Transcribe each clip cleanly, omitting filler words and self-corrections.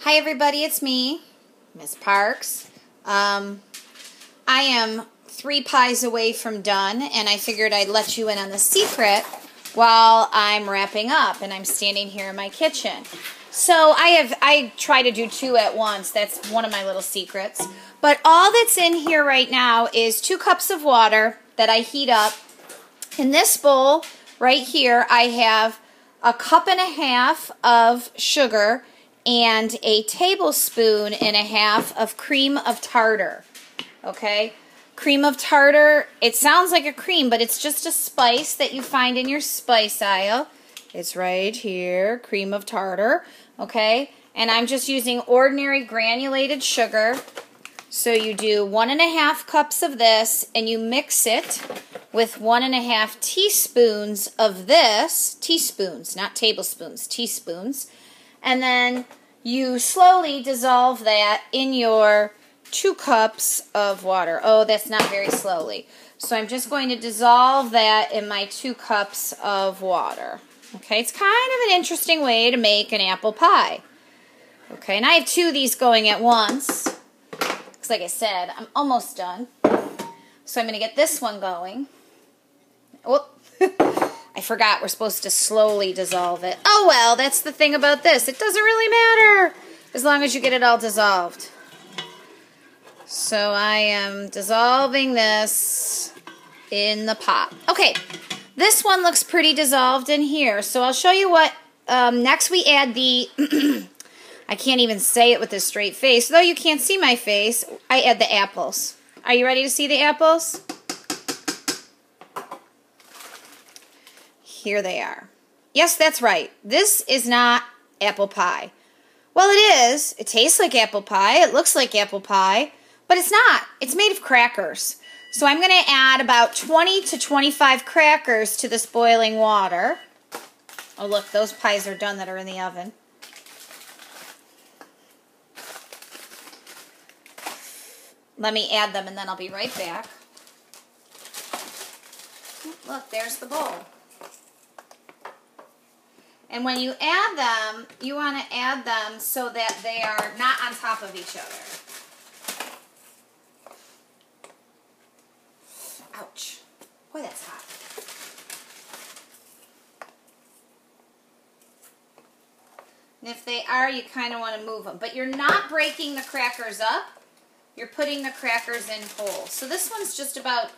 Hi everybody, it's me, Miss Parks. I am 3 pies away from done, and I figured I'd let you in on the secret while I'm wrapping up, and I'm standing here in my kitchen. So I try to do 2 at once. That's one of my little secrets. But all that's in here right now is 2 cups of water that I heat up. In this bowl right here, I have a 1.5 cups of sugar and a 1.5 tablespoons of cream of tartar. Okay? Cream of tartar, it sounds like a cream, but it's just a spice that you find in your spice aisle. It's right here, cream of tartar. Okay? And I'm just using ordinary granulated sugar. So you do 1.5 cups of this, and you mix it with 1.5 teaspoons of this, teaspoons, not tablespoons, teaspoons, and then you slowly dissolve that in your 2 cups of water. Oh, that's not very slowly. So I'm just going to dissolve that in my 2 cups of water. Okay, it's kind of an interesting way to make an apple pie. Okay, and I have 2 of these going at once. Like I said, I'm almost done. So I'm going to get this one going. Oh, I forgot we're supposed to slowly dissolve it. Oh well, that's the thing about this. It doesn't really matter as long as you get it all dissolved. So I am dissolving this in the pot. Okay, this one looks pretty dissolved in here. So I'll show you what, next we add the... I can't even say it with a straight face. Though you can't see my face, I add the apples. Are you ready to see the apples? Here they are. Yes, that's right. This is not apple pie. Well, it is. It tastes like apple pie. It looks like apple pie. But it's not. It's made of crackers. So I'm going to add about 20 to 25 crackers to this boiling water. Oh, look, those pies are done that are in the oven. Let me add them, and then I'll be right back. Look, there's the bowl. And when you add them, you want to add them so that they are not on top of each other. Ouch. Boy, that's hot. And if they are, you kind of want to move them. But you're not breaking the crackers up. You're putting the crackers in whole. So this one's just about,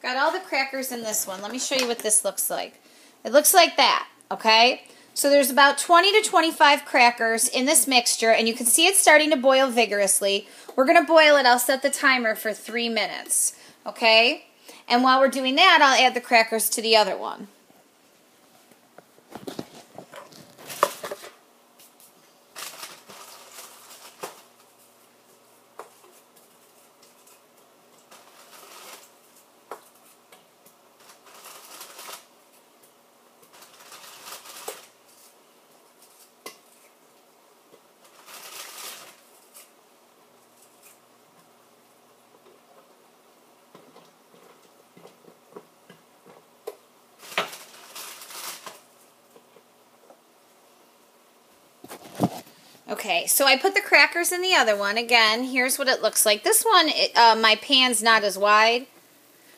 got all the crackers in this one. Let me show you what this looks like. It looks like that, okay? So there's about 20 to 25 crackers in this mixture, and you can see it's starting to boil vigorously. We're going to boil it. I'll set the timer for 3 minutes, okay? And while we're doing that, I'll add the crackers to the other one. Okay, so I put the crackers in the other one. Again, here's what it looks like. This one, my pan's not as wide.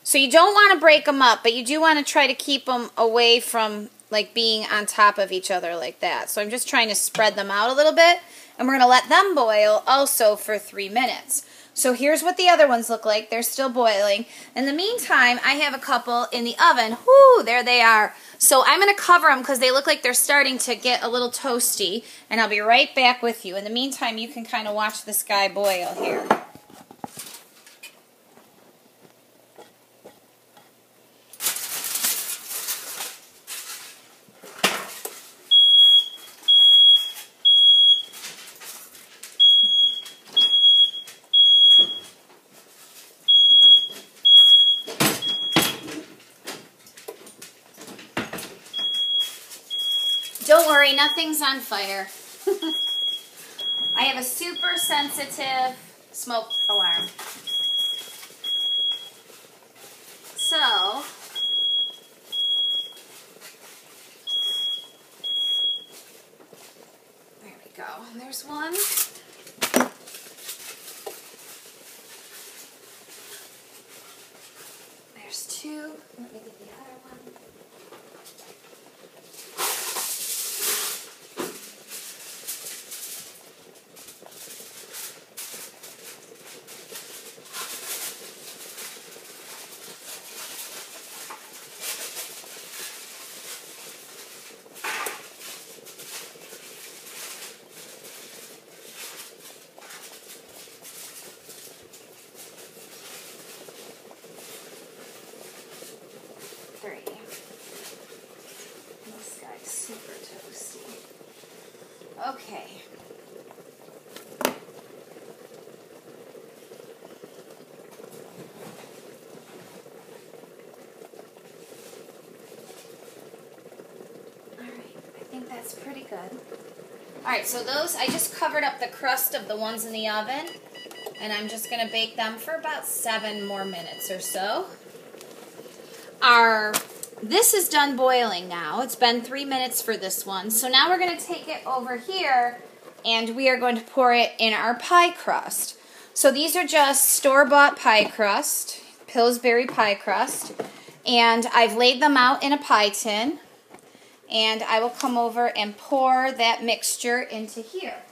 So you don't want to break them up, but you do want to try to keep them away from like being on top of each other like that. So I'm just trying to spread them out a little bit. And we're going to let them boil also for 3 minutes. So here's what the other ones look like. They're still boiling. In the meantime, I have a couple in the oven. Whoo, there they are. So I'm going to cover them because they look like they're starting to get a little toasty. And I'll be right back with you. In the meantime, you can kind of watch this guy boil here. Don't worry, nothing's on fire. I have a super sensitive smoke alarm. So, there we go. There's There's one. There's two. Let me get the other one. This guy's super toasty. Okay. Alright, I think that's pretty good. Alright, so those, I just covered up the crust of the ones in the oven, and I'm just going to bake them for about 7 more minutes or so. This is done boiling now. It's been 3 minutes for this one. So now we're going to take it over here and we are going to pour it in our pie crust. So these are just store-bought pie crust, Pillsbury pie crust, and I've laid them out in a pie tin, and I will come over and pour that mixture into here.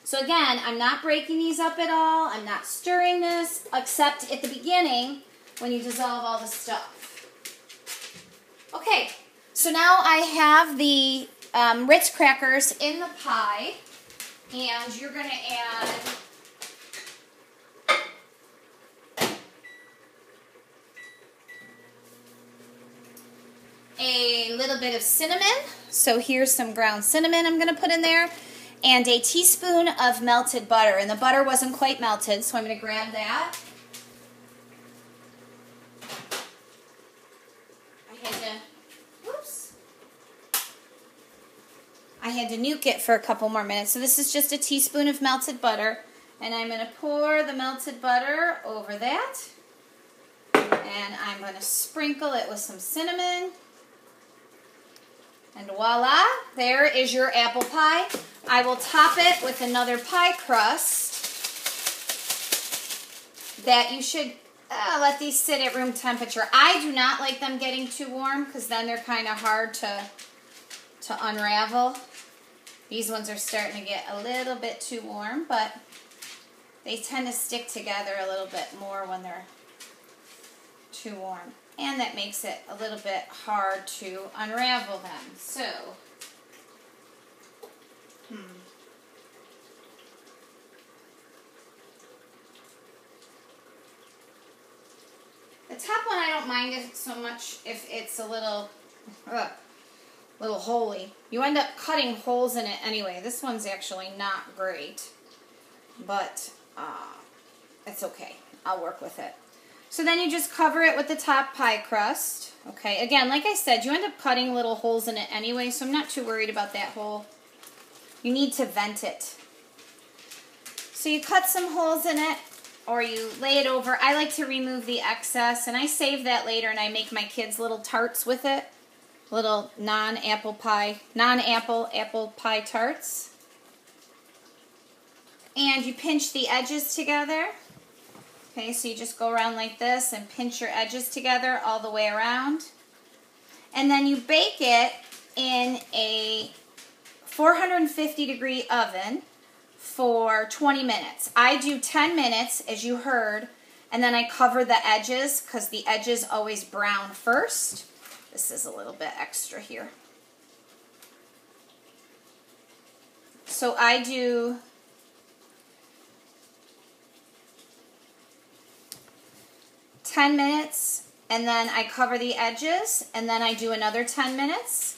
So again, I'm not breaking these up at all. I'm not stirring this, except at the beginning when you dissolve all the stuff. Okay, so now I have the Ritz crackers in the pie, and you're going to add a little bit of cinnamon. So here's some ground cinnamon I'm going to put in there. And a teaspoon of melted butter. And the butter wasn't quite melted, so I'm going to grab that. I had to nuke it for a couple more minutes. So this is just a teaspoon of melted butter. And I'm going to pour the melted butter over that. And I'm going to sprinkle it with some cinnamon. And voila, there is your apple pie. I will top it with another pie crust that you should let these sit at room temperature. I do not like them getting too warm because then they're kind of hard to unravel. These ones are starting to get a little bit too warm, but they tend to stick together a little bit more when they're too warm. And that makes it a little bit hard to unravel them. So, the top one I don't mind it so much if it's a little holy. You end up cutting holes in it anyway. This one's actually not great, but it's okay. I'll work with it. So then you just cover it with the top pie crust. Okay, again, like I said, you end up cutting little holes in it anyway, so I'm not too worried about that hole. You need to vent it. So you cut some holes in it, or you lay it over. I like to remove the excess, and I save that later, and I make my kids little tarts with it. Little non-apple apple pie tarts. And you pinch the edges together. Okay, so you just go around like this and pinch your edges together all the way around. And then you bake it in a 450-degree oven for 20 minutes. I do 10 minutes, as you heard, and then I cover the edges because the edges always brown first. This is a little bit extra here. So I do 10 minutes, and then I cover the edges, and then I do another 10 minutes.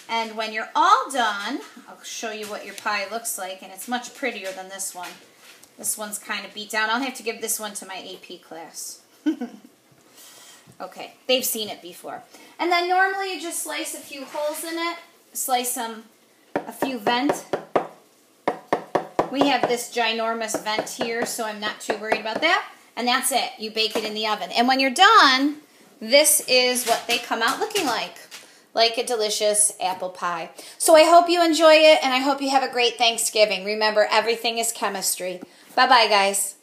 And when you're all done, I'll show you what your pie looks like, and it's much prettier than this one. This one's kind of beat down. I'll have to give this one to my AP class. Okay, they've seen it before. And then normally you just slice a few holes in it, slice a few vents. We have this ginormous vent here, so I'm not too worried about that. And that's it. You bake it in the oven. And when you're done, this is what they come out looking like. like a delicious apple pie. So I hope you enjoy it, and I hope you have a great Thanksgiving. Remember, everything is chemistry. Bye-bye, guys.